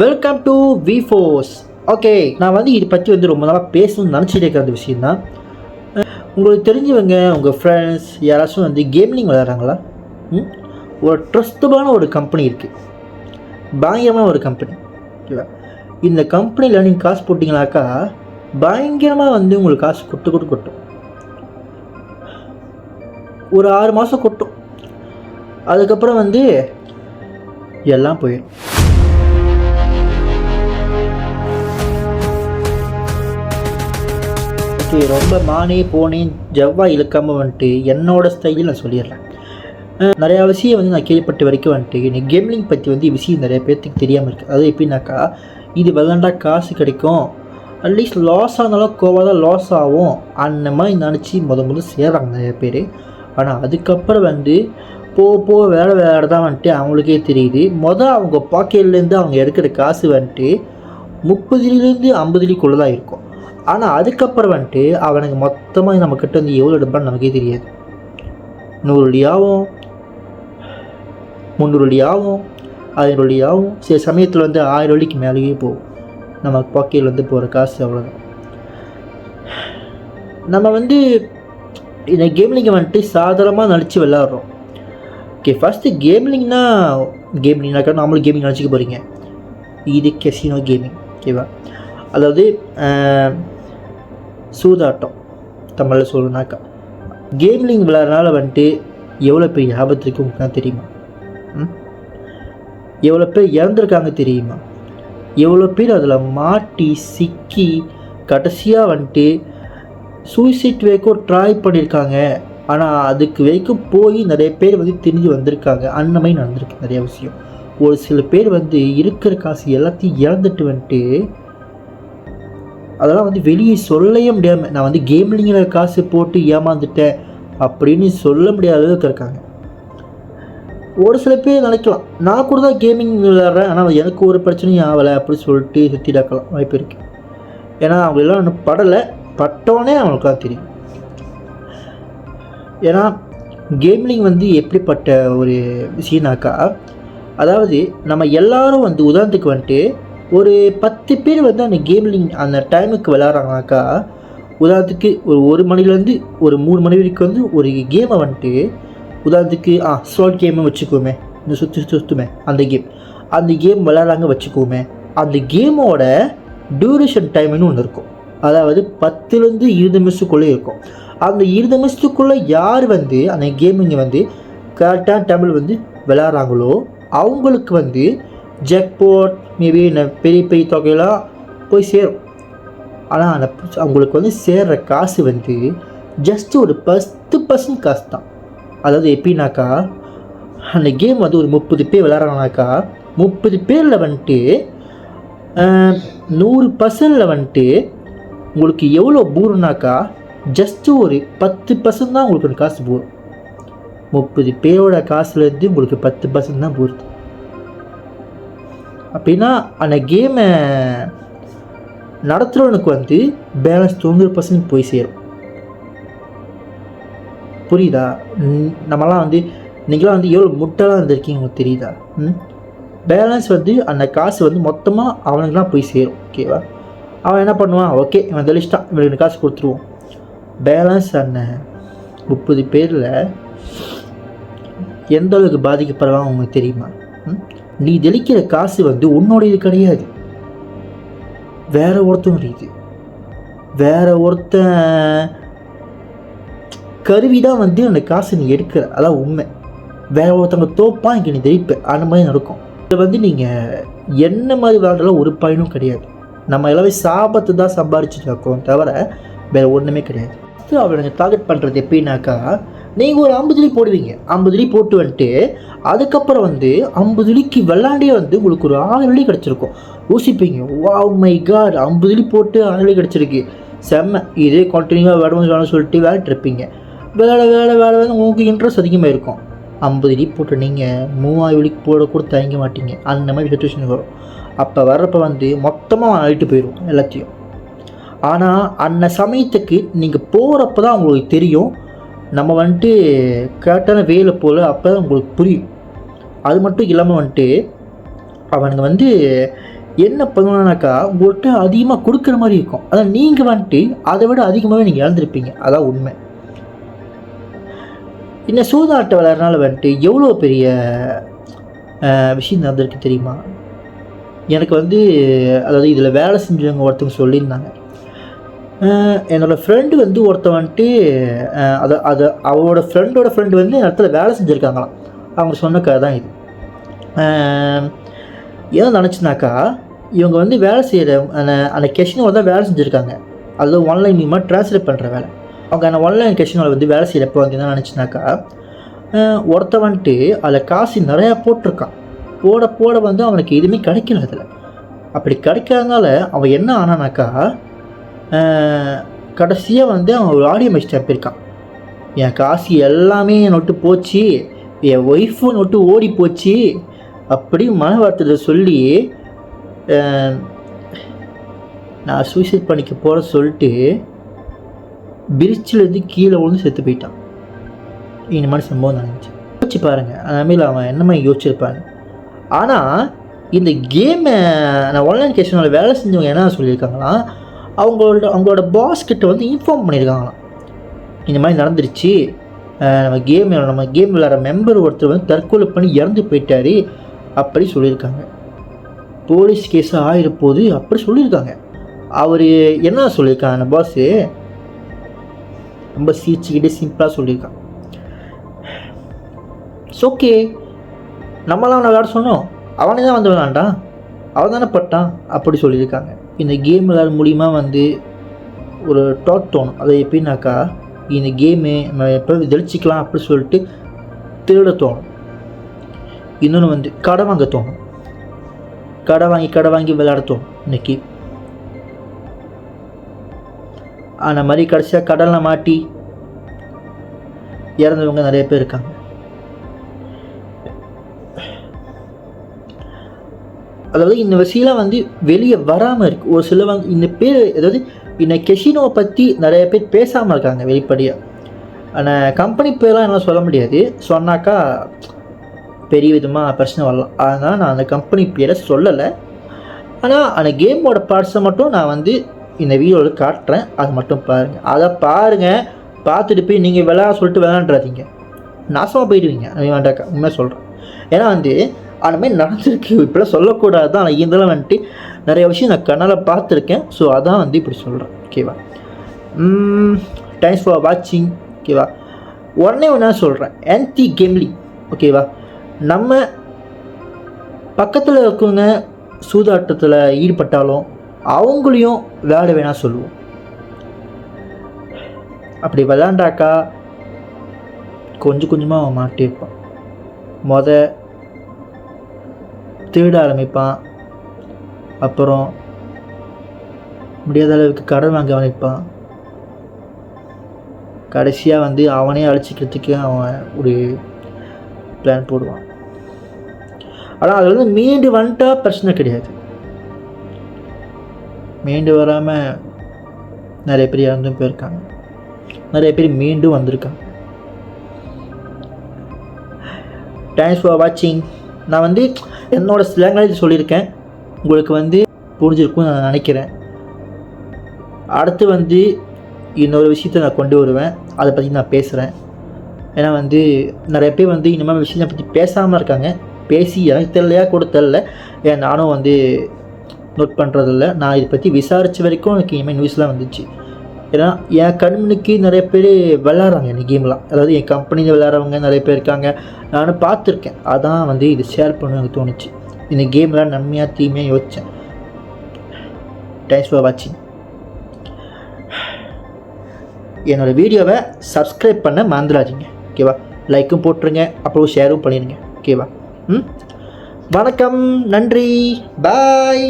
Welcome to V force. Okay, நான் வந்து இதை பற்றி வந்து ரொம்ப நாளாக பேசணும்னு நினச்சிட்டே இருக்கிற அந்த விஷயம் தான். உங்களுக்கு தெரிஞ்சவங்க உங்கள் ஃப்ரெண்ட்ஸ் யாராச்சும் வந்து கேமிங் விளையாடுறாங்களா? ஒரு ட்ரஸ்டபான ஒரு கம்பெனி இருக்குது, பயங்கரமான ஒரு கம்பெனி. ஓகேவா? இந்த கம்பெனியில் நீங்கள் காசு போட்டிங்கனாக்கா பயங்கரமாக வந்து உங்களுக்கு காசு கொட்டும். ஒரு 6 மாதம் கொட்டும். அதுக்கப்புறம் வந்து எல்லாம் போயிடும். ரொம்ப மானே போனேன் ஜவ்வாய் இழுக்காமல் வந்துட்டு என்னோடய ஸ்டைலில் நான் சொல்லிடுறேன். நிறையா விஷயம் வந்து நான் கேள்விப்பட்ட வரைக்கும் வந்துட்டு எனக்கு கேம்லிங் பற்றி வந்து விஷயம் நிறைய பேர்த்துக்கு தெரியாமல் இருக்குது. அது எப்படின்னாக்கா, இது விளாண்டா காசு கிடைக்கும், அட்லீஸ்ட் லாஸ் ஆனாலும் கோவாக தான் லாஸ் ஆகும் அந்த மாதிரி நினச்சி முதல்ல சேர்றாங்க நிறைய பேர். ஆனால் அதுக்கப்புறம் வந்து போக வேலை தான் வந்துட்டு அவங்களுக்கே தெரியுது. அவங்க பாக்கெட்லேருந்து அவங்க எடுக்கிற காசு வந்துட்டு 30லேருந்து 50 தான் இருக்கும். ஆனால் அதுக்கப்புறம் வந்துட்டு அவனுக்கு மொத்தமாக நம்மக்கிட்ட வந்து எவ்வளோ எடுப்பான்னு நமக்கே தெரியாது. 100 ஆகும், 300 ஆகும், 500 ஆகும், சில சமயத்தில் வந்து 1000 மேலேயே போகும். நம்ம பாக்கெட்டில் வந்து போகிற காசு அவ்வளோதான். நம்ம வந்து இந்த கேம்லிங்கை வந்துட்டு சாதாரணமாக நினச்சி விளாட்றோம். ஓகே, ஃபஸ்ட்டு கேம்லிங்னாக்கா நார்மல் கேமிங் நினச்சிக்க போகிறீங்க. இது கெசினோ கேமிங். ஓகேவா? அதாவது சூதாட்டம் தமிழில் சொல்லணுனாக்கா. கேம்லிங் விளையாடுறதுனால வந்துட்டு எவ்வளோ பெரிய ஆபத்து இருக்குது உங்களுக்கு தெரியுமா? எவ்வளோ பேர் இறந்துருக்காங்க தெரியுமா? எவ்வளோ பேர் அதில் மாட்டி சிக்கி கடைசியாக வந்துட்டு சூசைட் வேக்கும் ட்ரை பண்ணியிருக்காங்க. ஆனால் அதுக்கு வரைக்கும் போய் நிறைய பேர் வந்து திரும்பி வந்திருக்காங்க. அந்த மாதிரி நடந்திருக்கு நிறைய விஷயம். ஒரு சில பேர் வந்து இருக்கிற காசு எல்லாத்தையும் இழந்துட்டு வந்துட்டு அதெல்லாம் வந்து வெளியே சொல்லவே முடியாமல், நான் வந்து கேம்லிங்கில் காசு போட்டு ஏமாந்துட்டேன் அப்படின்னு சொல்ல முடியாத அளவுக்கு இருக்காங்க. ஒரு சில பேர் நினைக்கலாம், நான் கூட தான் கேமிங் விளையாடுறேன், ஆனால் எனக்கு ஒரு பிரச்சனையும் ஆகலை அப்படின்னு சொல்லிட்டு சுற்றிடாக்கலாம் வாய்ப்பு இருக்குது. ஏன்னா அவங்க எல்லாம் ஒன்றும் பட்டோன்னே அவங்களுக்கு தான் தெரியும். ஏன்னா கேம்லிங் வந்து எப்படிப்பட்ட ஒரு விஷயம்னாக்கா, அதாவது நம்ம எல்லோரும் வந்து உதாரணத்துக்கு வந்துட்டு ஒரு 10 பேர் வந்து அந்த கேம்லிங் அந்த டைமுக்கு விளையாடுறாங்கனாக்கா, உதாரணத்துக்கு ஒரு மணிலேருந்து ஒரு 3 மணி வரைக்கும் வந்து ஒரு கேமை வந்துட்டு உதாரணத்துக்கு ஸ்லாட் கேமை வச்சுக்கோமே, இந்த சுற்றுமே அந்த கேம் விளையாடுறாங்க வச்சுக்கோமே. அந்த கேமோட டியூரேஷன் டைம்னு ஒன்று இருக்கும். அதாவது 10லேருந்து 20 நிமிஷத்துக்குள்ளே இருக்கும். அந்த 20 நிமிஷத்துக்குள்ளே யார் வந்து அந்த கேமிங்கை வந்து கரெக்டான டைமில் வந்து விளையாடுறாங்களோ அவங்களுக்கு வந்து ஜாக்பாட் மேபி பெரிய தொகையெல்லாம் போய் சேரும். ஆனால் அந்த அவங்களுக்கு வந்து சேர்கிற காசு வந்து ஜஸ்ட் ஒரு 10% காசு தான். அதாவது எப்படின்னாக்கா, அந்த கேம் வந்து ஒரு 30 பேர் விளையாடுறாங்கனாக்கா 30 பேரில் வந்துட்டு 100% வந்துட்டு உங்களுக்கு எவ்வளோ பூருனாக்கா ஜஸ்ட்டு ஒரு 10% தான் உங்களுக்கு ஒரு காசு போகும். 30 பேரோட காசுலேருந்து உங்களுக்கு 10% தான் போகுது. அப்படின்னா அந்த கேமை நடத்துகிறவனுக்கு வந்து பேலன்ஸ் 90% போய் சேரும். புரியுதா? நம்மலாம் வந்து நீங்களாம் வந்து எவ்வளோ முட்டாளாக இருந்திருக்கீங்க உங்களுக்கு தெரியுதா? பேலன்ஸ் வந்து அந்த காசு வந்து மொத்தமாக அவனுக்குலாம் போய் சேரும். ஓகேவா? அவன் என்ன பண்ணுவான், ஓகே இவன் தெளிச்சிட்டான், இவனுக்கு காசு கொடுத்துருவோம். பேலன்ஸ் அந்த 30 பேரில் எந்த அளவுக்கு பாதிக்கப்படுவாங்க உங்களுக்கு தெரியுமா? நீ தெளிக்கிற காசு வந்து உன்னோடையது கிடையாது, வேற ஒருத்தனுடையது. வேற ஒருத்தன் கருவி தான் வந்து அந்த காசு நீ எடுக்கிற, அதான் உண்மை. வேற ஒருத்தவங்க தோப்பான் இங்கே நீ தெளிப்ப, அந்த மாதிரி நடக்கும். இதை வந்து நீங்கள் என்ன மாதிரி விளையாண்டாலும் ஒரு பயனும் கிடையாது. நம்ம எல்லாமே சாபத்தை தான் சம்பாரிச்சுட்டு இருக்கோம் தவிர வேறு ஒன்றுமே கிடையாது. அவனுங்க டார்கெட் பண்ணுறது எப்படின்னாக்கா, நீங்கள் ஒரு 50 போடுவீங்க, 50 போட்டு வந்துட்டு அதுக்கப்புறம் வந்து 50 விளாண்டே வந்து உங்களுக்கு ஒரு 6 கிடச்சிருக்கும். யோசிப்பீங்க, வாவ் மை காட் 50 போட்டு 6 கிடச்சிருக்கு, செம்ம, இதே கண்டினியூவாக விளையாடுவோம்னு சொல்லிட்டு விளையாட்டுருப்பீங்க. விளையாட வந்து உங்களுக்கு இன்ட்ரெஸ்ட் அதிகமாக இருக்கும். 50 போட்டு நீங்கள் 3000 போட கூட தயங்க மாட்டீங்க. அந்த மாதிரி சிச்சுவேஷன் வரும். அப்போ வர்றப்போ வந்து மொத்தமாக ஆகிட்டு போயிடும் எல்லாத்தையும். ஆனால் அந்த சமயத்துக்கு நீங்கள் போகிறப்ப தான் உங்களுக்கு தெரியும் நம்ம வந்துட்டு கரெக்டான வேலை போல். அப்போ தான் உங்களுக்கு புரியும். அது மட்டும் இல்லாமல் வந்துட்டு அவனுங்க வந்து என்ன பண்ணுவானாக்கா உங்கள்கிட்ட அதிகமாக கொடுக்குற மாதிரி இருக்கும். அதான் நீங்கள் வந்துட்டு அதை விட அதிகமாகவே நீங்கள் இழந்திருப்பீங்க. அதான் உண்மை. இந்த சூதாட்ட விளையாடுறனால வந்துட்டு எவ்வளோ பெரிய விஷயம் நடந்திருக்கு தெரியுமா? எனக்கு வந்து அதாவது இதில் வேலை செஞ்சவங்க ஒருத்தவங்க சொல்லியிருந்தாங்க. என்னோடய ஃப்ரெண்டு வந்து ஒருத்தன் வந்துட்டு அவளோட ஃப்ரெண்டோட ஃப்ரெண்டு வந்து இடத்துல வேலை செஞ்சுருக்காங்களாம். அவங்க சொன்ன கதை தான் இது. ஏதோ நினச்சினாக்கா இவங்க வந்து வேலை செய்கிற அந்த கெஷினோட தான் வேலை செஞ்சுருக்காங்க. அதுவும் ஆன்லைன் மூலமாக ட்ரான்ஸ்லேட் பண்ணுற வேலை. அவங்க அந்த ஆன்லைன் கெஷினோட வந்து வேலை செய்கிறப்போ வந்து என்ன நினச்சினாக்கா ஒருத்த வந்துட்டு அதில் காசு நிறையா போட்டிருக்கான். போட வந்து அவனுக்கு எதுவுமே கிடைக்கல. அதில் அப்படி கிடைக்காதனால அவன் என்ன ஆனானாக்கா கடைசியாக வந்து அவன் ஒரு ஆடியோ மெசேஜ் போயிருக்கான். என் காசு எல்லாமே நொட்டு போச்சு, என் ஒய்ஃபும் நொட்டு ஓடி போச்சு அப்படி மன வார்த்தையில் சொல்லி நான் சூசைட் பண்ணிக்க போகிற சொல்லிட்டு பிரிட்ஜிலேருந்து கீழே விழுந்து செத்து போயிட்டான். இந்த மாதிரி சம்பவம் நடந்துச்சு. யோசிச்சு பாருங்கள், அதுமாரி அவன் என்ன மாதிரி யோசிச்சிருப்பாங்க. ஆனால் இந்த கேமை நான் ஆன்லைன் கேஷனில் வேலை செஞ்சவங்க என்ன சொல்லியிருக்காங்களாம், அவங்களோட பாஸ் கிட்ட வந்து இன்ஃபார்ம் பண்ணியிருக்காங்களாம். இந்த மாதிரி நடந்துருச்சு, நம்ம கேம் விளையாடுற மெம்பர் ஒருத்தர் வந்து தற்கொலை பண்ணி இறந்து போயிட்டாரு அப்படி சொல்லியிருக்காங்க. போலீஸ் கேஸ் ஆகிருப்போது அப்படி சொல்லியிருக்காங்க. அவர் என்ன சொல்லியிருக்காங்க அந்த பாஸு, ரொம்ப சிரிச்சுக்கிட்டே சிம்பிளாக சொல்லியிருக்கான். ஓகே, நம்மளாம் அவனை விளையாட சொன்னோம், அவனே தான் வந்து விளாண்டான், அவன் தானே பட்டான் அப்படி சொல்லியிருக்காங்க. இந்த கேம் விளையாட மூலிமா வந்து ஒரு டாட் தோணும். அதை எப்படின்னாக்கா இந்த கேமு நம்ம எப்போ தெளிச்சிக்கலாம் அப்படி சொல்லிட்டு திருட தோணும். இன்னொன்று வந்து கடை வாங்க தோணும். கடை வாங்கி விளையாட தோணும். இன்னைக்கு அந்த மாதிரி கடைசியாக கடலில் மாட்டி இறந்தவங்க நிறைய பேர் இருக்காங்க. அதாவது இந்த விஷயம்லாம் வந்து வெளியே வராமல் இருக்குது. ஒரு சில வந்து இந்த பேர் அதாவது இந்த கெஷினோவை பற்றி நிறைய பேர் பேசாமல் இருக்காங்க வெளிப்படையாக. ஆனால் கம்பெனி பேர்லாம் என்னால் சொல்ல முடியாது, சொன்னாக்கா பெரிய விதமாக பிரச்சனை வரலாம். அதனால் நான் அந்த கம்பெனி பேரை சொல்லலை. ஆனால் அந்த கேமோட பார்ட்ஸை மட்டும் நான் வந்து இந்த வீடியோவில் காட்டுறேன், அது மட்டும் பாருங்கள். அதை பாருங்கள், பார்த்துட்டு போய் நீங்கள் விளையாட சொல்லிட்டு விளையாண்டுறாதீங்க, நாசமாக போயிடுவீங்க. அது வேண்டாக்கா, உண்மையாக சொல்கிறேன். ஏன்னா வந்து அந்த மாதிரி நடந்திருக்கு, இப்படிலாம் சொல்லக்கூடாது தான். ஆனால் இதெல்லாம் வந்துட்டு நிறைய விஷயம் நான் கண்ணால் பார்த்துருக்கேன். ஸோ அதான் வந்து இப்படி சொல்கிறேன். ஓகேவா? தேங்க்ஸ் ஃபார் வாட்சிங். ஓகேவா? உடனே ஒன்றா சொல்கிறேன், ஆன்டி கேம்லிங். ஓகேவா? நம்ம பக்கத்தில் இருக்கவங்க சூதாட்டத்தில் ஈடுபட்டாலும் அவங்களையும் விளையாட வேணாம் சொல்லுவோம். அப்படி விளையாண்டாக்கா கொஞ்சம் கொஞ்சமாக அவன் மாட்டியிருப்பான். திருட ஆரம்பிப்பான், அப்புறம் முடியாத அளவுக்கு கடன் வாங்க ஆரம்பிப்பான். கடைசியாக வந்து அவனே அழைச்சிக்கிறதுக்கு அவன் ஒரு பிளான் போடுவான். ஆனால் அதில் வந்து மீண்டு வந்துட்டா பிரச்சனை கிடையாது. மீண்டு வராமல் நிறைய பேர் இறந்தும் போயிருக்காங்க, நிறைய பேர் மீண்டும் வந்திருக்காங்க. தேங்க்ஸ் ஃபார் வாட்சிங். நான் வந்து என்னோடய ஸ்லாங்கில் சொல்லியிருக்கேன், உங்களுக்கு வந்து புரிஞ்சிருக்கும்னு நான் நினைக்கிறேன். அடுத்து வந்து இன்னொரு விஷயத்தை நான் கொண்டு வருவேன், அதை பற்றி நான் பேசுகிறேன். ஏன்னா வந்து நிறைய பேர் வந்து இந்த மாதிரி விஷயத்தை பற்றி பேசாமல் இருக்காங்க. பேசி எனக்கு தெரியலையா கூட தெரில, ஏன் நானும் வந்து நோட் பண்ணுறதில்ல. நான் இதை பற்றி விசாரித்த வரைக்கும் எனக்கு இனிமேல் நியூஸ்லாம் வந்துச்சு. ஏன்னா என் கண்ணுக்கு நிறைய பேர் விளாட்றாங்க இந்த கேம்லாம். அதாவது என் கம்பெனியில் விளாட்றவங்க நிறைய பேர் இருக்காங்க, நானும் பார்த்துருக்கேன். அதான் வந்து இது ஷேர் பண்ண எனக்கு தோணுச்சு. இந்த கேம்லாம் நன்மையாக தீமையாக யோசித்தேன். தேங்க்ஸ் ஃபார் வாட்சிங். என்னோடய வீடியோவை சப்ஸ்கிரைப் பண்ண மறந்துடாதீங்க. ஓகேவா? லைக்கும் போட்டுருங்க, அப்புறம் ஷேரும் பண்ணிடுங்க. ஓகேவா? வணக்கம், நன்றி, பாய்.